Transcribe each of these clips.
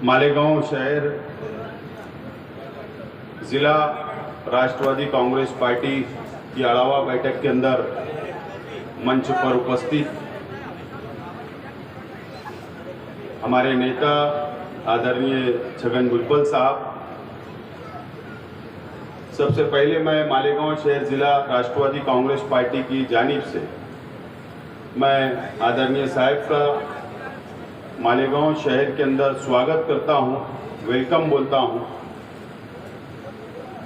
मालेगांव शहर ज़िला राष्ट्रवादी कांग्रेस पार्टी की अड़ावा बैठक के अंदर मंच पर उपस्थित हमारे नेता आदरणीय छगन भुजबल साहब, सबसे पहले मैं मालेगांव शहर ज़िला राष्ट्रवादी कांग्रेस पार्टी की जानिब से मैं आदरणीय साहब का मालेगांव शहर के अंदर स्वागत करता हूं, वेलकम बोलता हूं।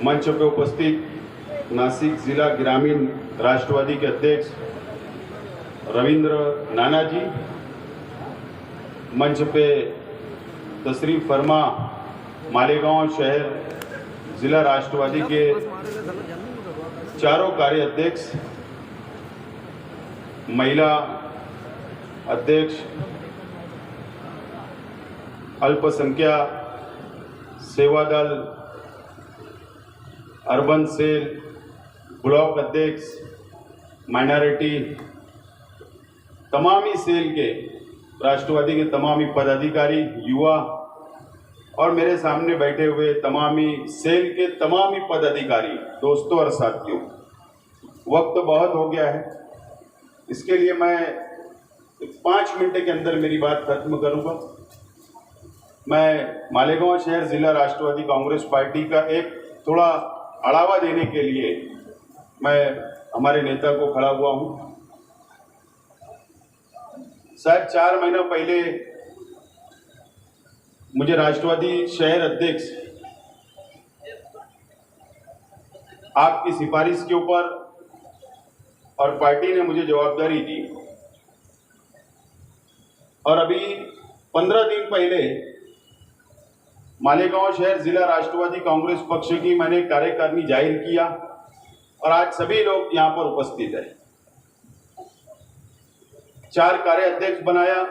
मंच पर उपस्थित नासिक जिला ग्रामीण राष्ट्रवादी के अध्यक्ष रविंद्र नाना जी, मंच पे तशरीफ फरमा मालेगांव शहर जिला राष्ट्रवादी के चारों कार्य अध्यक्ष, महिला अध्यक्ष, अल्पसंख्यक सेवा दल, अर्बन सेल, ब्लॉक अध्यक्ष, माइनॉरिटी, तमामी सेल के राष्ट्रवादी के तमामी पदाधिकारी, युवा और मेरे सामने बैठे हुए तमामी सेल के तमामी पदाधिकारी, दोस्तों और साथियों, वक्त बहुत हो गया है, इसके लिए मैं 5 मिनट के अंदर मेरी बात खत्म करूंगा। मैं मालेगांव शहर जिला राष्ट्रवादी कांग्रेस पार्टी का एक थोड़ा अड़ावा देने के लिए मैं हमारे नेता को खड़ा हुआ हूं। शायद 4 महीना पहले मुझे राष्ट्रवादी शहर अध्यक्ष आपकी सिफारिश के ऊपर और पार्टी ने मुझे जवाबदारी दी, और अभी 15 दिन पहले मालेगांव शहर जिला राष्ट्रवादी कांग्रेस पक्ष की मैंने कार्यकारिणी जाहिर किया और आज सभी लोग यहां पर उपस्थित हैं। 4 कार्य अध्यक्ष बनाया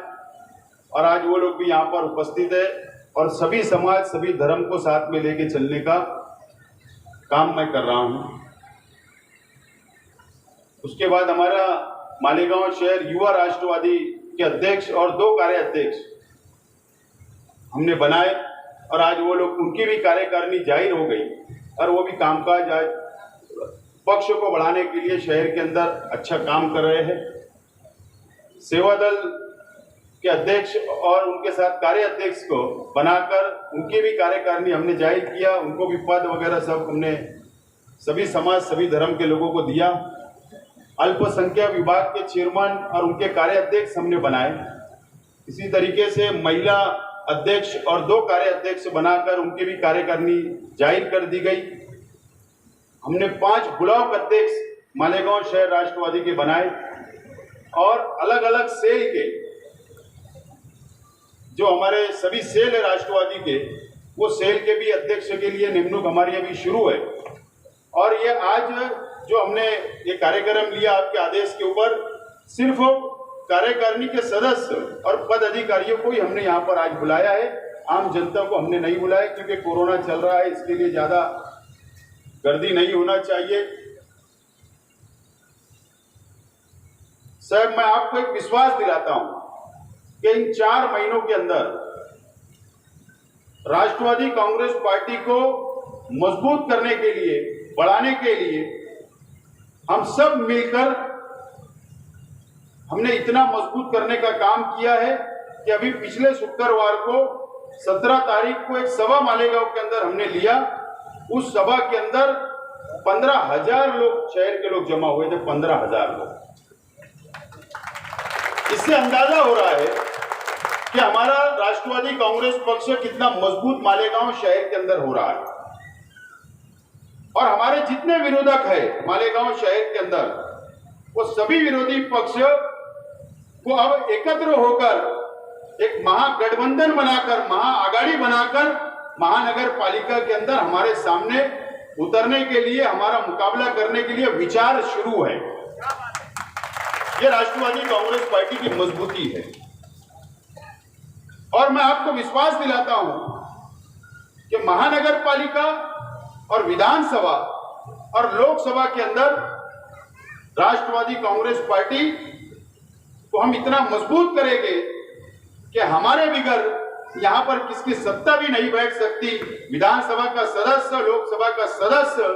और आज वो लोग भी यहां पर उपस्थित है और सभी समाज, सभी धर्म को साथ में लेके चलने का काम मैं कर रहा हूं। उसके बाद हमारा मालेगांव शहर युवा राष्ट्रवादी के अध्यक्ष और 2 कार्य अध्यक्ष हमने बनाए और आज वो लोग, उनकी भी कार्यकारिणी जाहिर हो गई और वो भी कामकाज आज पक्ष को बढ़ाने के लिए शहर के अंदर अच्छा काम कर रहे हैं। सेवा दल के अध्यक्ष और उनके साथ कार्य अध्यक्ष को बनाकर उनकी भी कार्यकारिणी हमने जाहिर किया, उनको भी पद वगैरह सब हमने सभी समाज, सभी धर्म के लोगों को दिया। अल्पसंख्यक विभाग के चेयरमैन और उनके कार्य अध्यक्ष हमने बनाए। इसी तरीके से महिला अध्यक्ष और 2 कार्य अध्यक्ष बनाकर उनकी भी कार्यकारिणी जाहिर कर दी गई। हमने 5 ब्लॉक अध्यक्ष मालेगांव शहर राष्ट्रवादी के बनाए और अलग अलग सेल के, जो हमारे सभी सेल है राष्ट्रवादी के, वो सेल के भी अध्यक्ष के लिए निमणूक हमारी अभी शुरू है। और ये आज जो हमने ये कार्यक्रम लिया आपके आदेश के ऊपर, सिर्फ कार्यकारिणी के सदस्य और पद अधिकारियों को ही हमने यहाँ पर आज बुलाया है, आम जनता को हमने नहीं बुलाया, क्योंकि कोरोना चल रहा है, इसके लिए ज्यादा गर्दी नहीं होना चाहिए। साहब, मैं आपको एक विश्वास दिलाता हूं कि इन 4 महीनों के अंदर राष्ट्रवादी कांग्रेस पार्टी को मजबूत करने के लिए, बढ़ाने के लिए हम सब मिलकर हमने इतना मजबूत करने का काम किया है कि अभी पिछले शुक्रवार को 17 तारीख को एक सभा मालेगांव के अंदर हमने लिया। उस सभा के अंदर 15,000 लोग, शहर के लोग जमा हुए थे, 15,000 लोग। इससे अंदाजा हो रहा है कि हमारा राष्ट्रवादी कांग्रेस पक्ष कितना मजबूत मालेगांव शहर के अंदर हो रहा है। और हमारे जितने विरोधक है मालेगांव शहर के अंदर, वो सभी विरोधी पक्ष को अब एकत्र होकर एक महागठबंधन बनाकर, महाआघाड़ी बनाकर महानगर पालिका के अंदर हमारे सामने उतरने के लिए, हमारा मुकाबला करने के लिए विचार शुरू है। ये राष्ट्रवादी कांग्रेस पार्टी की मजबूती है। और मैं आपको विश्वास दिलाता हूं कि महानगर पालिका और विधानसभा और लोकसभा के अंदर राष्ट्रवादी कांग्रेस पार्टी को हम इतना मजबूत करेंगे कि हमारे बिगर यहाँ पर किसकी सत्ता भी नहीं बैठ सकती। विधानसभा का सदस्य, लोकसभा का सदस्य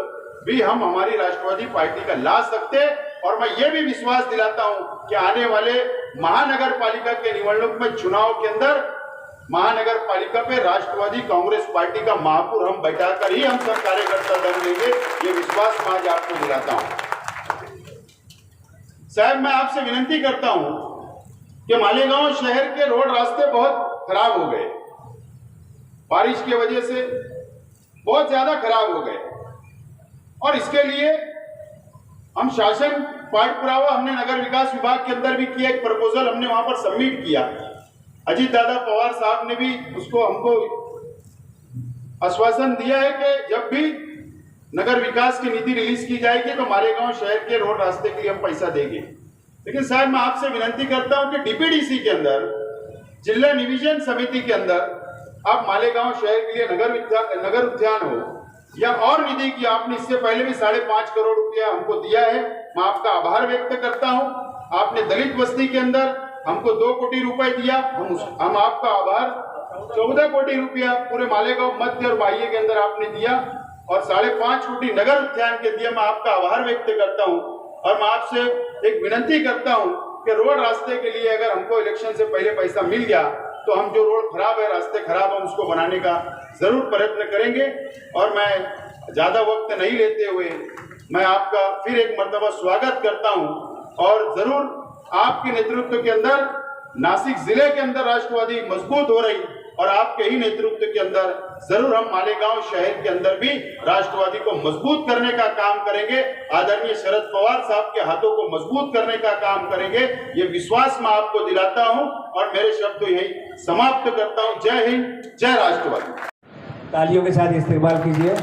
भी हम हमारी राष्ट्रवादी पार्टी का ला सकते। और मैं ये भी विश्वास दिलाता हूं कि आने वाले महानगर पालिका के निवडणूक में चुनाव के अंदर महानगर पालिका पे राष्ट्रवादी कांग्रेस पार्टी का महापौर हम बैठाकर ही हम सब कार्यकर्ता दल लेंगे। ये विश्वास मैं आज आपको दिलाता हूं। साहब, मैं आपसे विनती करता हूं कि मालेगांव शहर के रोड रास्ते बहुत खराब हो गए, बारिश की वजह से बहुत ज्यादा खराब हो गए। और इसके लिए हम शासन पाठ पुरावा हमने नगर विकास विभाग के अंदर भी किया, एक प्रपोजल हमने वहां पर सबमिट किया। अजीत दादा पवार साहब ने भी उसको हमको आश्वासन दिया है कि जब भी नगर विकास की नीति रिलीज की जाएगी तो मालेगांव शहर के रोड रास्ते के लिए हम पैसा देंगे। लेकिन साहब, मैं आपसे विनती करता हूं कि डीपीडीसी के अंदर, जिला नियोजन समिति के अंदर आप मालेगांव शहर के लिए नगर उद्यान हो या और निधि की, आपने इससे पहले भी 5.5 करोड़ रुपया हमको दिया है। मैं आपका आभार व्यक्त करता हूं। आपने दलित बस्ती के अंदर हमको 2 कोटी रुपए दिया, हम आपका आभार। 14 कोटी रुपया पूरे मालेगांव मध्य और बाह्य के अंदर आपने दिया और 5.5 कोटी नगर उद्यान के दिया। मैं आपका आभार व्यक्त करता हूं। और मैं आपसे एक विनती करता हूं कि रोड रास्ते के लिए अगर हमको इलेक्शन से पहले पैसा मिल गया तो हम जो रोड खराब है, रास्ते खराब है, उसको बनाने का जरूर प्रयत्न करेंगे। और मैं ज्यादा वक्त नहीं लेते हुए मैं आपका फिर एक मर्तबा स्वागत करता हूं। और जरूर आपके नेतृत्व के अंदर नासिक जिले के अंदर राष्ट्रवादी मजबूत हो रही और आपके ही नेतृत्व के अंदर जरूर हम मालेगांव शहर के अंदर भी राष्ट्रवादी को मजबूत करने का काम करेंगे। आदरणीय शरद पवार साहब के हाथों को मजबूत करने का काम करेंगे। ये विश्वास मैं आपको दिलाता हूं और मेरे शब्द यही समाप्त करता हूं। जय हिंद, जय राष्ट्रवादी। तालियों के साथ इस्तेमाल कीजिए।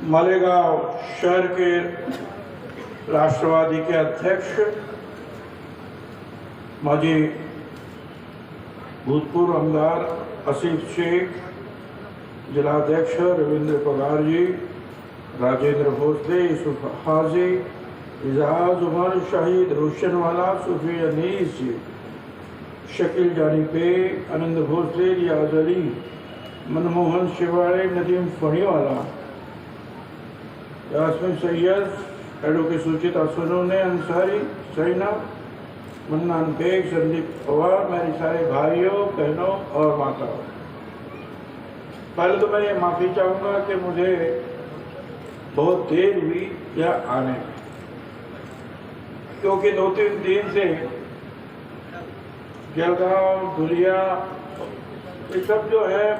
मालेगांव शहर के राष्ट्रवादी के अध्यक्ष, माजी भूतपूर्व आमदार आसिफ शेख, जिलाध्यक्ष रविंद्र पगार जी, राजेंद्र भोसले, यूसुफ हाजी, इजाज उमर, शहीद रोशनवाला, सूफी अनीस जी, शकील जानी पे, आनंद भोसले, रियाज अली, मनमोहन शिवाड़े, नदीम फणीवाला, यास्मिन सैयद, एडवोकेट सुचिता सोनोने, अंसारी, सैना, मन्नान बेग, संदीप पवार, मेरे सारे भाइयों, बहनों और माताओं, पहले तो मैं ये माफ़ी चाहूँगा कि मुझे बहुत देर हुई या आने में, क्योंकि 2-3 दिन से जलगांव, धुलिया, ये सब जो है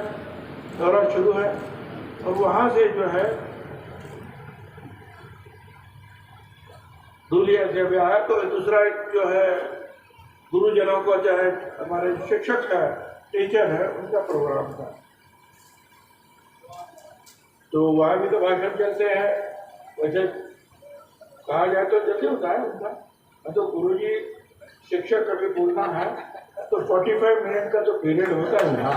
दौरा शुरू है और वहाँ से जो है धुलिया से भी आया तो दूसरा एक जो है गुरुजनों को जो है हमारे शिक्षक है, टीचर है, उनका प्रोग्राम था, तो वहाँ भी तो भाषण चलते हैं। वैसे कहा जाए तो जल्दी होता है उनका, तो गुरुजी शिक्षक कभी बोलना है तो 45 मिनट का तो पीरियड होता है ना,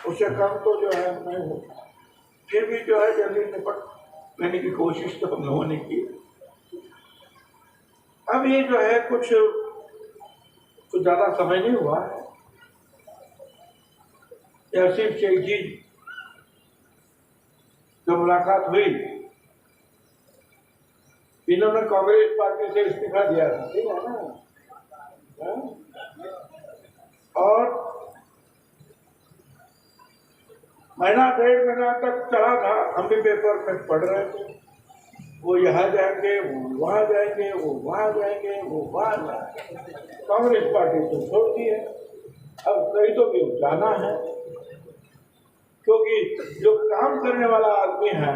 उससे कम तो जो है नहीं होता। फिर भी जो है जल्दी निपट लेने की कोशिश तो हम लोगों ने की। अब ये जो है कुछ ज़्यादा समय नहीं हुआ है। आसिफ शेख जी जो मुलाकात हुई, इन्होंने कांग्रेस पार्टी से इस्तीफा दिया था, ठीक है ना, और महीना 1.5 महीना तक चला था। हम भी पेपर में पढ़ रहे थे, वो यहाँ जाएंगे, वो वहाँ जाएंगे, वो वहाँ जाएंगे, वो वहाँ जाएंगे। कांग्रेस पार्टी तो छोड़ दी है, अब कहीं तो भी जाना है, क्योंकि जो काम करने वाला आदमी है,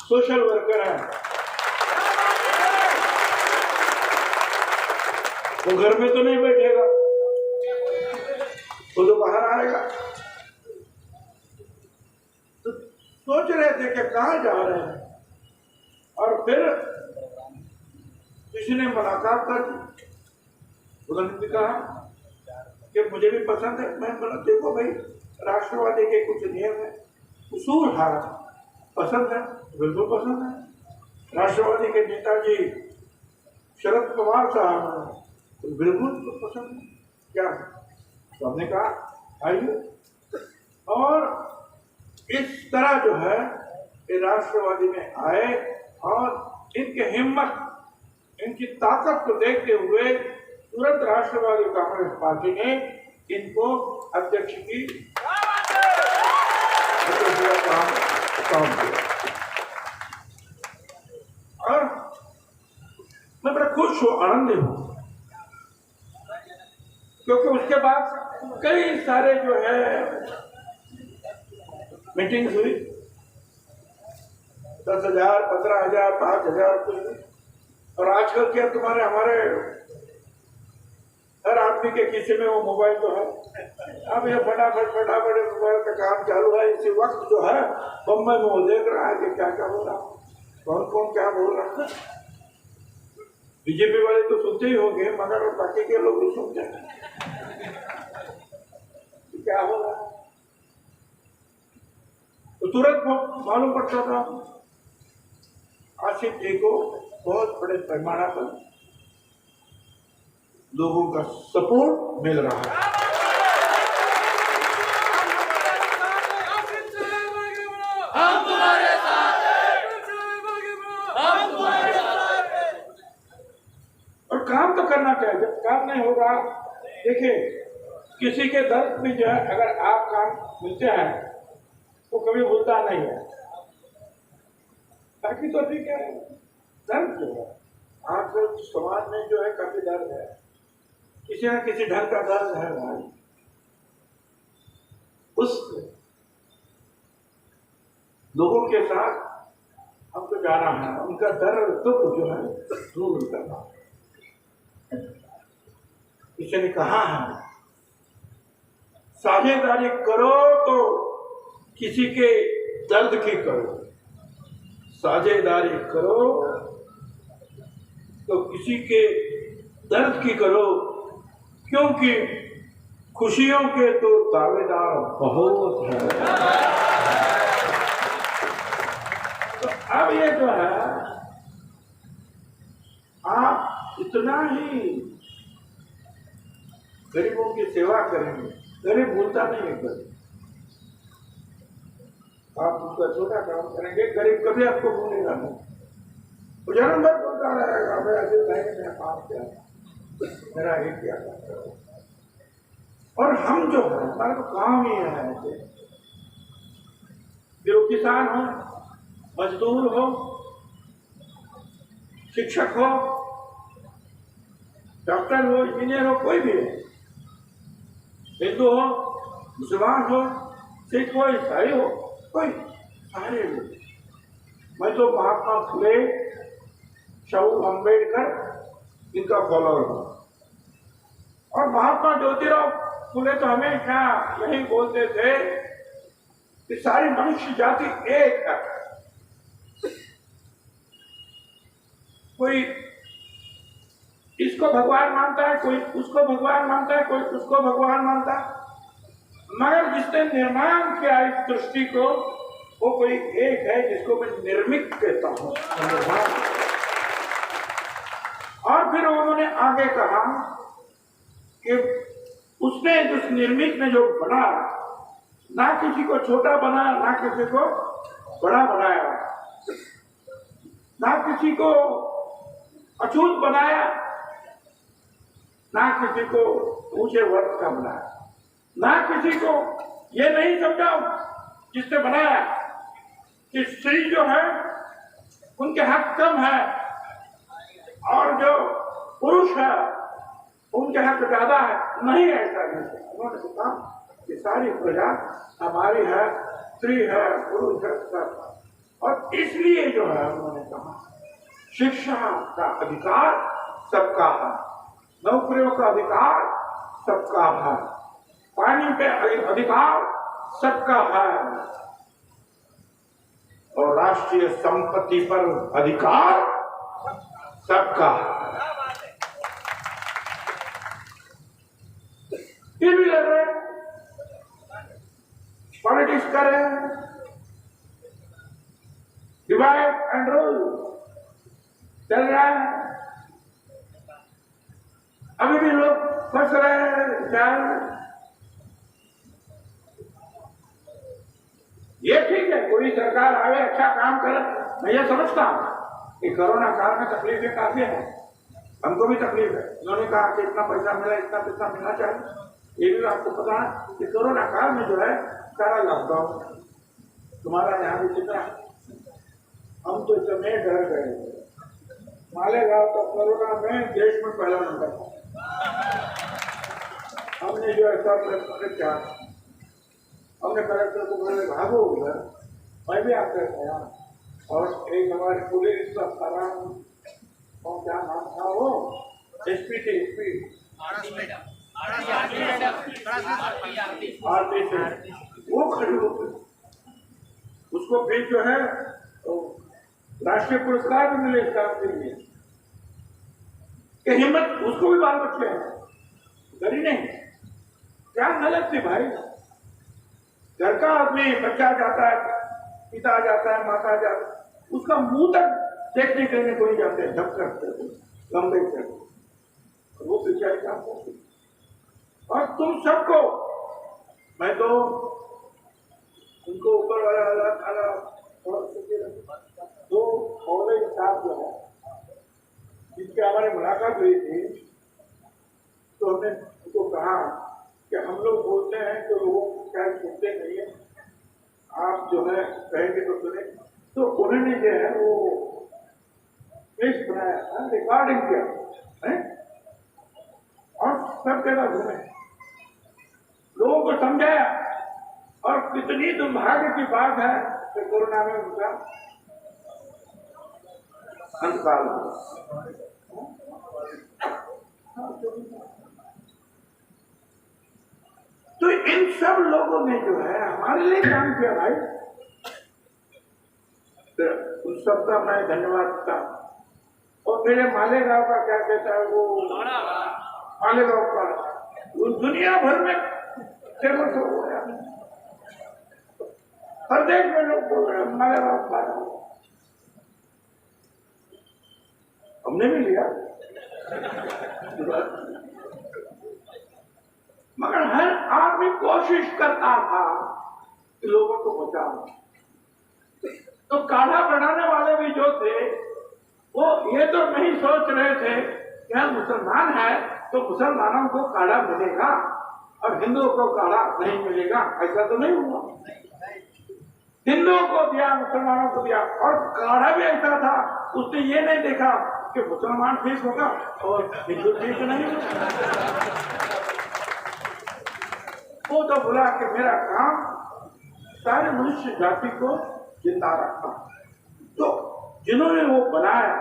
सोशल वर्कर है, वो घर में तो नहीं बैठेगा, वो तो बाहर आएगा। तो सोच रहे थे कि कहाँ जा रहे हैं, और फिर किसी ने मुलाकात कर दी। उन्होंने भी कहा कि मुझे भी पसंद है। मैं बोला देखो भाई, राष्ट्रवादी के कुछ नियम है, उसूल है, पसंद है, बिल्कुल पसंद है। राष्ट्रवादी के नेताजी शरद पवार साहब हैं, तो बिल्कुल तो पसंद नहीं क्या, तो हमने कहा आइए। और इस तरह जो है ये राष्ट्रवादी में आए और इनकी हिम्मत, इनकी ताकत को देखते हुए तुरंत राष्ट्रवादी कांग्रेस पार्टी ने इनको अध्यक्ष की काम किया। और मैं बड़ा खुश हूँ, आनंदित हूँ, क्योंकि उसके बाद कई सारे जो है मीटिंग्स हुई, 10,000, 15,000, 5,000 कुछ। और आजकल क्या तुम्हारे हमारे हर आदमी के किसी में वो मोबाइल तो है। अब ये फटाफट मोबाइल का काम चालू है। इसी वक्त जो है बम्बई में वो देख रहा है कि क्या क्या हो रहा, कौन कौन क्या बोल रहा है। बीजेपी वाले तो सुनते ही होंगे, मगर बाकी के लोग भी सुनते हैं क्या हो रहा है। तो तुरंत मालूम पड़ता था आसिफ जी को बहुत बड़े पैमाना पर लोगों का सपोर्ट मिल रहा है। हम तुम्हारे साथ हैं, हम तुम्हारे साथ हैं। और काम तो करना चाहिए। जब काम नहीं होगा, देखिए किसी के दर्द में जो है अगर आप काम मिलते हैं तो कभी भूलता नहीं है। बाकी तो ठीक है, दर्द जो है आजकल समाज में जो है काफी दर्द है, किसी न किसी ढंग का दर्द है भाई। उस लोगों के साथ हमको जाना है, उनका दर्द दुख जो है दूर करना। किसी ने कहा है साझेदारी करो तो किसी के दर्द की करो, साझेदारी करो तो किसी के दर्द की करो, क्योंकि खुशियों के तो दावेदार बहुत हैं। तो अब ये जो है आप इतना ही गरीबों की सेवा करेंगे, गरीब भूलता नहीं है कभी। आप उसका छोटा काम करेंगे, गरीब कभी आपको भूलेगा नहीं। जन्म भर बोलता रहेगा मैं ऐसे मैं काम किया, मेरा ये किया। और हम जो है हमारा तो काम ही है ऐसे, जो किसान हो, मजदूर हो, शिक्षक हो, डॉक्टर हो, इंजीनियर हो, कोई भी हो, हिंदू हो, मुसलमान हो, सिख हो, ईसाई हो, कोई सारे लोग। मैं तो महात्मा फुले, शाहू अम्बेडकर इनका फॉलोअर हूँ। और महात्मा ज्योतिराव फुले तो हमेशा यही बोलते थे कि सारी मनुष्य जाति एक है। कोई इसको भगवान मानता है, कोई उसको भगवान मानता है, कोई उसको भगवान मानता है, मगर जिसने निर्माण किया इस दृष्टि को वो कोई एक है जिसको मैं निर्मित कहता हूँ। और फिर उन्होंने आगे कहा कि उसने जिस निर्मित में जो बना, ना किसी को छोटा बनाया, ना किसी को बड़ा बनाया, ना किसी को अछूत बनाया, ना किसी को ऊंचे वर्ग का बनाया, ना किसी को ये नहीं समझा जिसने बनाया कि स्त्री जो है उनके हक कम है और जो पुरुष है उनके हक ज्यादा है। नहीं, ऐसा नहीं। उन्होंने कहा कि सारी प्रजा हमारी है, स्त्री है, पुरुष है, सब। और इसलिए जो है उन्होंने कहा शिक्षा का अधिकार सबका है, नौकरियों का अधिकार सबका है, पानी पे अधिकार सबका है, और राष्ट्रीय संपत्ति पर अधिकार सबका है। फिर भी लग रहे पॉलिटिक्स करें, डिवाइड एंड रूल चल रहा है। है शायद ये ठीक है, कोई सरकार आवे अच्छा काम करे, मैं ये समझता हूँ कि कोरोना काल में तकलीफें काफी है, हमको भी तकलीफ है। उन्होंने कहा कि इतना पैसा मिला, इतना पैसा मिलना चाहिए, ये भी आपको पता है कि कोरोना काल में जो है सारा लॉकडाउन तुम्हारा यहाँ भी कितना, हम तो इतने डर गए। मालेगांव का कोरोना में देश में पहला नंबर था। हमने जो ऐसा प्रयत्न किया, हमने कलेक्टर को बोले भागो उधर, मैं भी आकर गया। और एक हमारे पुलिस अफसर और क्या नाम था वो, एसपी थे, एसपी आरती से वो खड़ी हो गई, उसको फिर जो है तो राष्ट्रीय पुरस्कार भी मिले इस काम के लिए कि हिम्मत, उसको भी बाल बच्चे हैं, डरी नहीं। क्या गलत थी भाई, घर का आदमी बच्चा जाता है, पिता जाता है, माता जाता है, उसका मुंह तक देखने करने को नहीं जाते, धप करते लंबे करते, वो सिंचाई काम करते। और तुम सबको मैं तो उनको ऊपर वाला खाना दो कॉलेज साहब जो है जिनके हमारी मुलाकात हुई थी, तो हमने उनको कहा कि हम लोग बोलते हैं तो लोगों को शायद सुनते नहीं है, आप जो है कहेंगे तो सुने। तो उन्होंने जो है वो पेश बनाया, रिकॉर्डिंग किया है और सब जगह घूमे, लोगों को समझाया। और कितनी दुर्भाग्य की बात है कि कोरोना में उनका अंतकाल हुआ। तो इन सब लोगों ने जो है हमारे लिए काम किया भाई, तो उन सबका मैं धन्यवाद देता हूं। और मेरे मालेगांव का क्या कहता है वो, मालेगांव का वो दुनिया भर में फेमस हो गया, हर देश में लोग बोल रहे हैं मालेगांव का। हमने भी लिया, मगर हर आदमी कोशिश करता था कि लोगों को बचाओ। तो काढ़ा बनाने वाले भी जो थे वो ये तो नहीं सोच रहे थे कि हम मुसलमान हैं तो मुसलमानों को काढ़ा मिलेगा और हिंदुओं को काढ़ा नहीं मिलेगा, ऐसा तो नहीं हुआ। हिंदुओं को दिया, मुसलमानों को दिया, और काढ़ा भी ऐसा था, उसने ये नहीं देखा कि मुसलमान ठीक होगा और हिंदू ठीक नहीं होगा। वो तो बोला कि मेरा काम सारे मनुष्य जाति को जिंदा रखना। तो जिन्होंने वो बनाया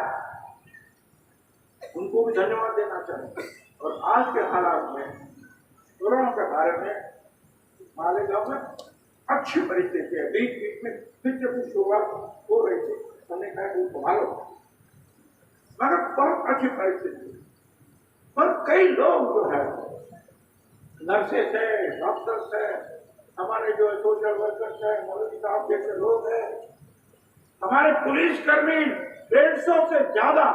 उनको भी धन्यवाद देना चाहिए। और आज के हालात में कोरोना के बारे में मालेगांव में अच्छी परिस्थिति है, बीच बीच में फिर से कुछ शुरुआत हो रही थी, हमने कहा कि संभालो, मगर बहुत अच्छी परिस्थिति। पर कई लोग जो है नर्सेस है, डॉक्टर्स है, हमारे जो सोशल वर्कर्स है, मौलवी साहब जैसे लोग हैं, हमारे पुलिसकर्मी 150 से ज्यादा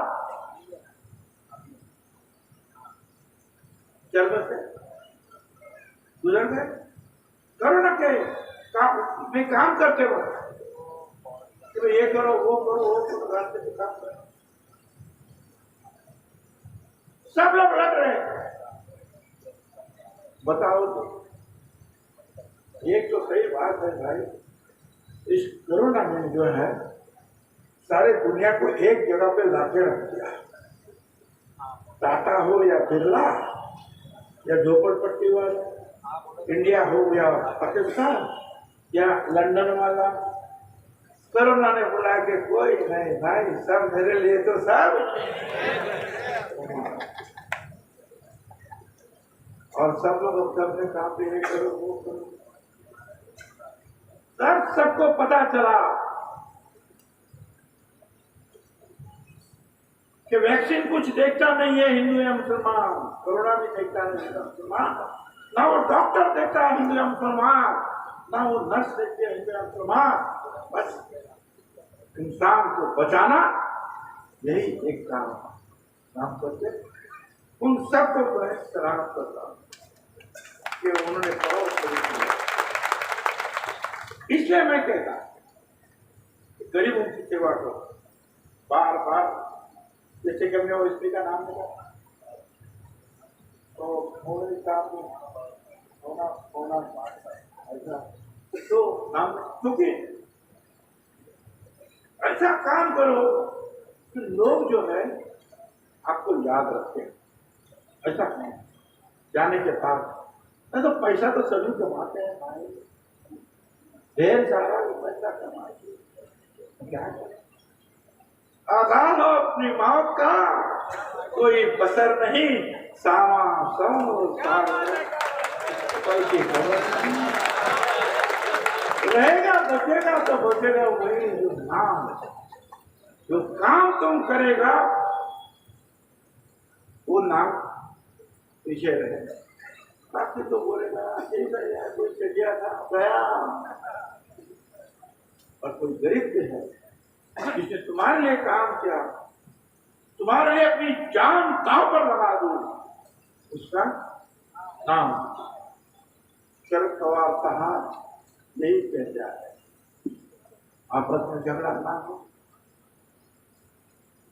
जलवे से गुजर गए कोरोना के में काम करते वक्त कि ये करो वो करो वो करो, रास्ते पे काम करो, सब लोग लग रहे हैं। बताओ तो, एक तो सही बात है भाई, इस कोरोना में जो है सारे दुनिया को एक जगह पे लाके रख दिया। टाटा हो या बिरला या झोपड़पट्टी वाला, इंडिया हो या पाकिस्तान या लंदन वाला, कोरोना ने बोला कि कोई नहीं भाई, सब मेरे लिए तो सब। और सब लोग अपने काम भी नहीं करो, वो करो। सबको पता चला कि वैक्सीन कुछ देखता नहीं है हिंदू या मुसलमान, कोरोना भी देखता नहीं है मुसलमान, ना वो डॉक्टर देखता है हिंदू या मुसलमान, ना वो नर्स देखते हैं हिंदू या मुसलमान। बस इंसान को बचाना यही एक काम करते, उन सबको मैं सलाम करता हूँ। कि उन्होंने बहुत शुरू किया। इसलिए मैं कहता गरीबों की सेवा करो बार बार, जैसे कि हमने वो स्त्री का नाम लिया तो मोदी साहब ने होना ऐसा तो नाम, क्योंकि ऐसा काम करो कि लोग जो है आपको याद रखते हैं। ऐसा नहीं जाने के बाद नहीं तो पैसा तो सभी कमाते हैं भाई, ढेर सारा पैसा कमाते क्या करें? आधा हो अपनी मौत का कोई बसर नहीं, सामा रहेगा बचेगा तो बचेगा वही जो नाम, जो काम तुम करेगा वो नाम पीछे रहेगा। बाकी तो बोलेगा ठीक है यार, कोई चलिया था गया, और कोई गरीब भी है जिसने तुम्हारे लिए काम किया, तुम्हारे लिए अपनी जान दांव पर लगा दी, उसका नाम शरद पवार साहब यही कहता है। आपस में झगड़ा ना हो,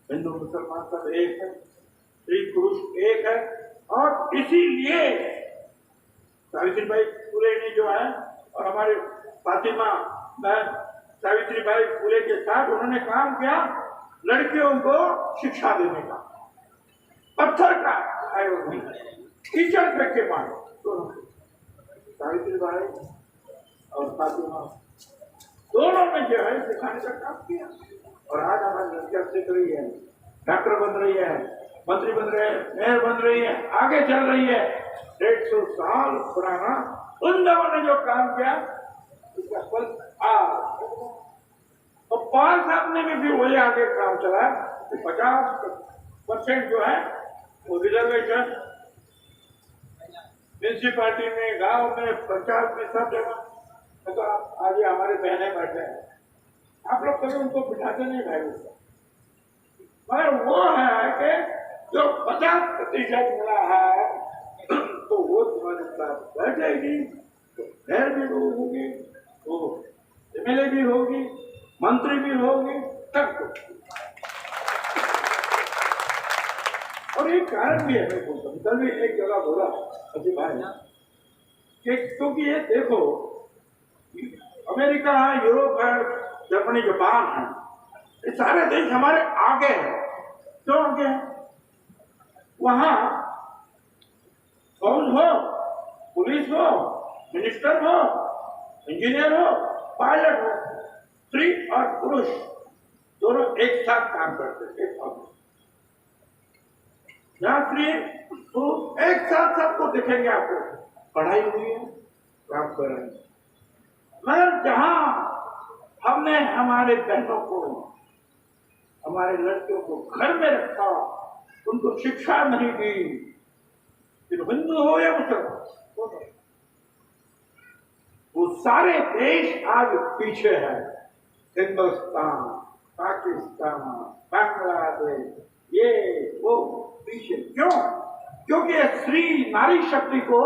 हिंदू मुसलमान सब एक है, स्त्री पुरुष एक है, और इसीलिए सावित्रीबाई फुले ने जो है और हमारे फातिमा बहन सावित्रीबाई फुले के साथ उन्होंने काम किया लड़कियों को शिक्षा देने का। पत्थर का आयोग नहीं, कीचड़ फेंक के मारे, तो सावित्रीबाई और फातिमा दोनों में जो है सिखाने का काम किया। और आज हमारी लड़कियां सीख रही है, डॉक्टर बन रही है, मंत्री बन रहे हैं, मेयर बन रही है, आगे चल रही है। 150 साल पुराना उन लोगों ने जो काम किया उसका फल आज, और पाल साहब ने भी वही आगे काम चला कि 50% जो है वो रिजर्वेशन म्यूनिसिपालिटी में, गांव में, पंचायत में, सब जगह। तो आज ये हमारे बहने बैठे हैं, आप लोग कभी उनको बिठाते नहीं भाई, मगर वो है कि जो 50% मिला है तो वो तुम्हारे साथ बैठेगी, तो खैर भी होगी, वो एमएलए भी होगी, मंत्री भी होगी, सब कुछ। और एक कारण भी है, मैं बोलता हूँ, कल भी एक जगह बोला अजी भाई कि क्योंकि ये देखो अमेरिका है, यूरोप है, जर्मनी, जापान है, ये सारे देश हमारे आगे हैं। क्यों आगे हैं? वहां फौज हो, पुलिस हो, मिनिस्टर हो, इंजीनियर हो, पायलट हो, स्त्री और पुरुष दोनों एक साथ काम करते हैं। यहाँ स्त्री पुरुष एक साथ सबको दिखेंगे, आपको पढ़ाई हुई है, काम कर रहे हैं। मगर जहां हमने हमारे बहनों को, हमारे लड़कियों को घर में रखा, उनको शिक्षा नहीं दी, फिर हिंदू हो या मुसलमान, वो सारे देश आज पीछे है। हिंदुस्तान, पाकिस्तान, बांग्लादेश, ये वो पीछे क्यों? क्योंकि स्त्री नारी शक्ति को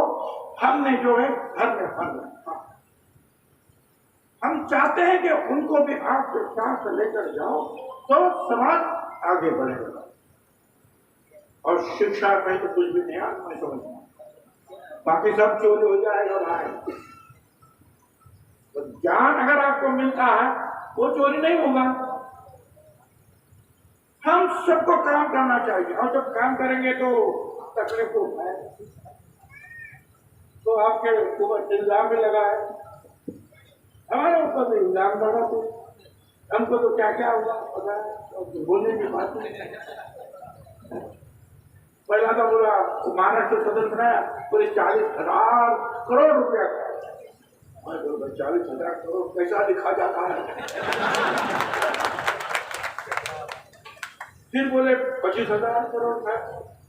हमने जो है घर में बंद रखा। हम चाहते हैं कि उनको भी आपके साथ लेकर जाओ तो समाज आगे बढ़ेगा। और शिक्षा में तो कुछ भी नहीं आज मैं समझता, बाकी सब चोरी हो जाएगा भाई। तो ज्ञान अगर आपको मिलता है वो चोरी नहीं होगा। हम सबको काम करना चाहिए, और जब काम करेंगे तो तकलीफ है, तो आपके ऊपर इल्जाम भी लगा है, हमारे ऊपर भी इल्जाम लगा, तो हमको तो क्या क्या होगा पता है, बोलने की बात नहीं। पहला तो बोला महाराष्ट्र सदन बनाया, पूरे 40,000 करोड़ रुपया का। मैं बोला 40,000 करोड़ पैसा लिखा जाता है। फिर बोले 25,000 करोड़ था,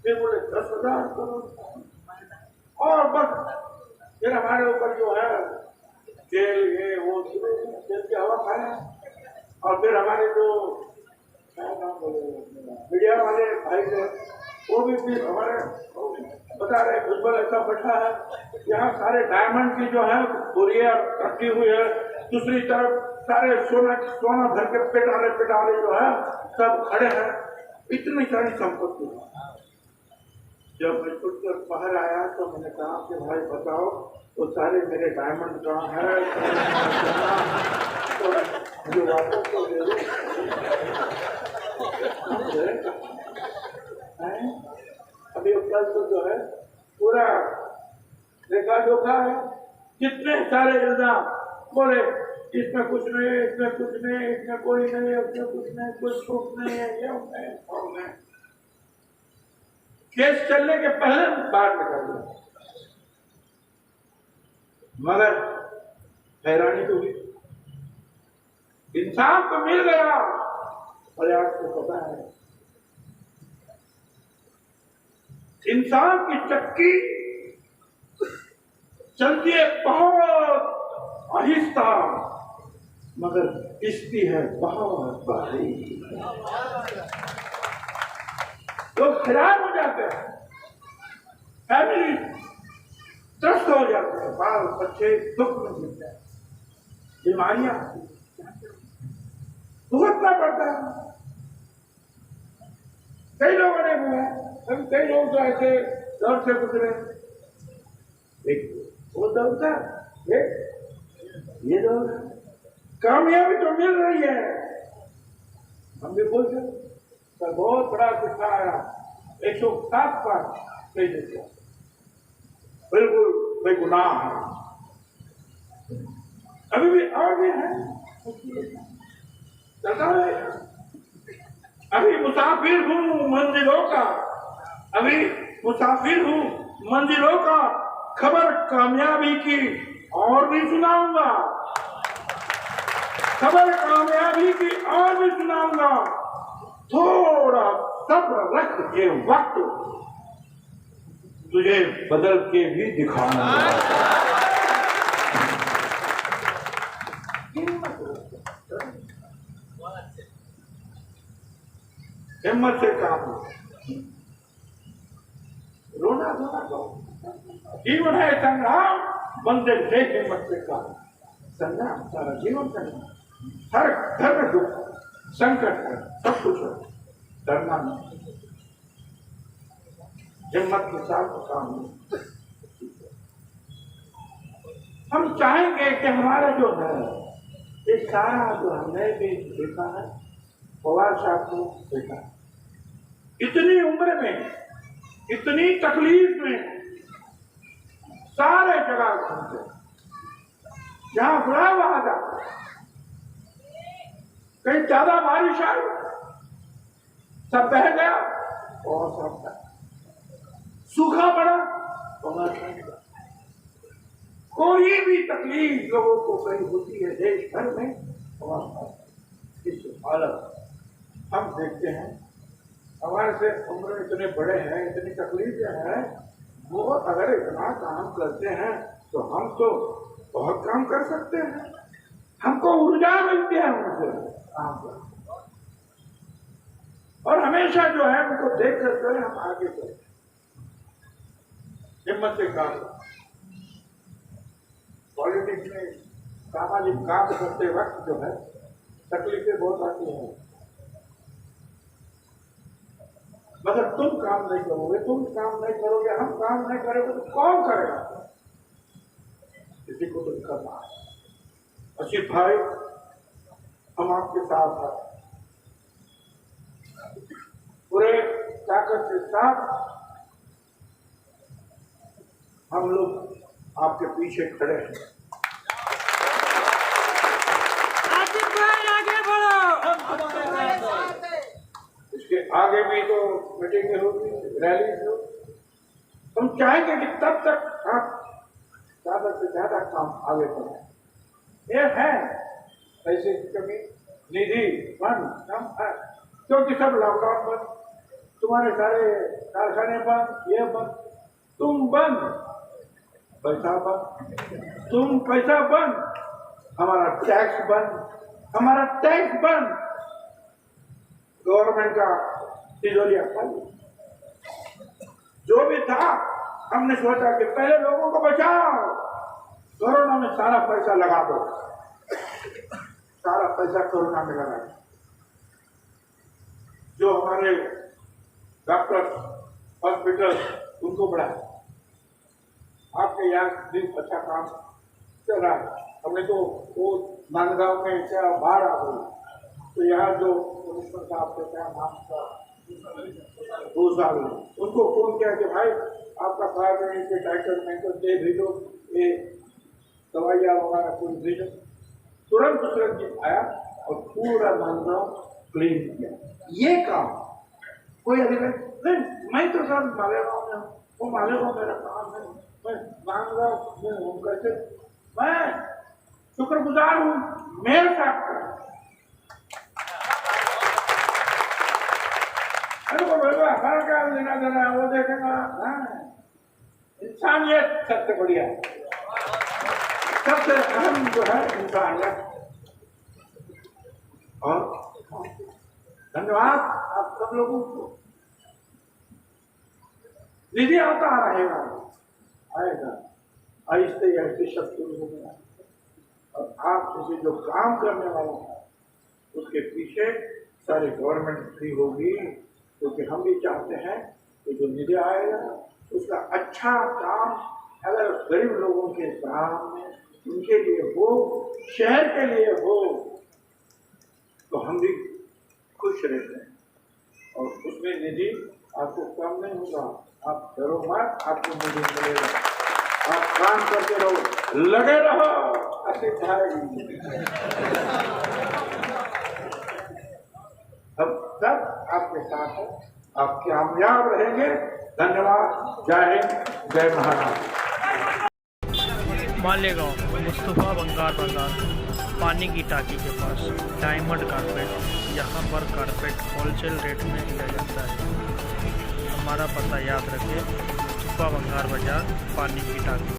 फिर बोले 10,000 करोड़, और बस फिर हमारे ऊपर जो है जेल, ये वो जेल की हवा खाया। और फिर हमारे जो मीडिया वाले भाई थे वो भी फिर हमारे बता रहे भुजबल ऐसा बैठा है, यहाँ सारे डायमंड की जो है बोरिया रखी हुई है, दूसरी तरफ सारे सोना भर के पेटाले जो है सब खड़े हैं, इतनी सारी संपत्ति। जब मैं छुटकर बाहर आया तो मैंने कहा कि भाई बताओ वो सारे मेरे डायमंड कहाँ है, तो मुझे वापस तो दे दो। अभी कल तो जो है पूरा देखा जोखा है, कितने सारे इल्जाम बोले, इसमें कुछ नहीं, इसमें कुछ नहीं, इसमें कोई नहीं, उसमें कुछ नहीं, कुछ प्रूफ नहीं है, ये नहीं और नहीं। केस चलने के पहले बाहर निकल गया, मगर हैरानी तो हुई, इंसान तो मिल गया। और आपको पता है इंसान की चक्की चलती है बहुत आहिस्ता, मगर पिसती है बहुत भारी। लोग हैरान हो जाते हैं, फैमिली त्रस्त हो जाते हैं, बाल बच्चे दुख में गिरते हैं, बीमारियां भुगतना पड़ता है। कई लोगों ने कई लोग तो ऐसे दौर से गुजरे, एक वो दौर था, ये दौर कामयाबी तो मिल रही है, हम भी बोल सकते, बहुत बड़ा किस्सा आया 107 पर कही देते, बिल्कुल बेगुनाह है, अभी भी और भी है, अभी मुसाफिर हूँ मंजिलों का, अभी मुसाफिर हूँ मंजिलों का, खबर कामयाबी की और भी सुनाऊंगा, खबर कामयाबी की और भी सुनाऊंगा, थोड़ा सब्र रख, ये वक्त तुझे बदल के भी दिखाऊंगा। हिम्मत से काम लो, रोना धोना दो, जीवन है संग्राम, बंदे से हिम्मत से काम, संग्राम सारा जीवन संग्राम, हर घर में दुख संकट है, सब कुछ है, डरना नहीं, हिम्मत के साथ काम लो। हम चाहेंगे कि हमारा जो है ये सारा जो हमने भी देखा है, पवार साहब को देखा, इतनी उम्र में, इतनी तकलीफ में, सारे जगह घूमते, जहां बुरा वहां जाता, कहीं ज्यादा बारिश आई सब बह गया और सब सूखा पड़ा और कोई भी तकलीफ लोगों को कहीं होती है देश भर में, इस हालत हम देखते हैं, हमारे से उम्र इतने बड़े हैं, इतनी तकलीफें हैं, वो अगर इतना काम करते हैं तो हम तो बहुत काम कर सकते हैं, हमको ऊर्जा मिलती है उनसे काम कर, और हमेशा जो है उनको देख कर जो है हम आगे चलते, हिम्मत से काम। पॉलिटिक्स में सामाजिक काम करते वक्त जो है तकलीफें बहुत आती हैं, मगर तुम काम नहीं करोगे, तुम काम नहीं करोगे, हम काम नहीं करेंगे तो कौन करेगा? किसी को तो करना है। अशीफ भाई, हम आपके साथ हैं, पूरे ताकत के साथ हम लोग आपके पीछे खड़े हैं। आसिफ भाई आगे बढ़ो, हम तुम्हारे साथ हैं। इसके आगे भी तो मीटिंग होगी, रैली होगी, हम चाहेंगे कि तब तक आप ज्यादा से ज्यादा काम आगे बढ़ाएं। ये है पैसे की कमी, निधि बंद कम है, क्योंकि सब लॉकडाउन बंद, तुम्हारे सारे कारखाने बंद, ये बंद, तुम बंद, पैसा बंद, तुम पैसा बंद, हमारा टैक्स बंद, हमारा टैक्स बंद, गवर्नमेंट का तिजोरिया खाली। जो भी था हमने सोचा कि पहले लोगों को बचाओ, कोरोना में सारा पैसा लगा दो, सारा पैसा कोरोना में लगा दो। जो हमारे डॉक्टर हॉस्पिटल उनको बढ़ाए, आपके यहाँ भी अच्छा काम चल रहा है। हमने तो वो नांदगांव में क्या बाढ़ आ गई, तो यहाँ जो कमिश्नर साहब थे क्या नाम था, उनको फोन किया कि भाई आपका फायर ब्रिगेड के ट्रैक्टर में तो दे भेजो, ये दवाइयाँ वगैरह कोई भेजो। तुरंत जी आया और पूरा नांदगांव क्लीन किया। ये काम कोई अधिकारी नहीं, मैं तो सर मालेगांव में, वो मालेगांव मेरा काम है, मैं नांदगांव में हूँ कैसे, मैं शुक्रगुजार हूँ मेयर साहब का। हर क्या लेना देना है वो देखेगा। इंसानियत सबसे बढ़िया, सबसे अहम जो है इंसानियत। और धन्यवाद आप सब लोगों को। निधि आता रहेगा, आएगा आहिस्ते आहिस्ते सब शुरू हो गया। और आप जैसे जो काम करने वाला है उसके पीछे सारी गवर्नमेंट फ्री होगी, क्योंकि हम भी चाहते हैं कि जो निधि आएगा उसका अच्छा काम अगर गरीब लोगों के सामने उनके लिए हो, शहर के लिए हो, तो हम भी खुश रहते हैं। और उसमें निधि आपको कम नहीं होगा, आप डरो मत, आपको निधि मिलेगा। आप काम करते रहो, लगे रहो, हम सब आपके साथ हैं, आप कामयाब रहेंगे। धन्यवाद। जय हिंद, जय महाराष्ट्र। मालेगांव मुस्तफा बंगार बाजार पानी की टाकी के पास डायमंड कारपेट, यहाँ पर कारपेट होलसेल रेट में दिया जाता है। हमारा पता याद रखें, मुस्तफा बंगार बाजार पानी की टाकी।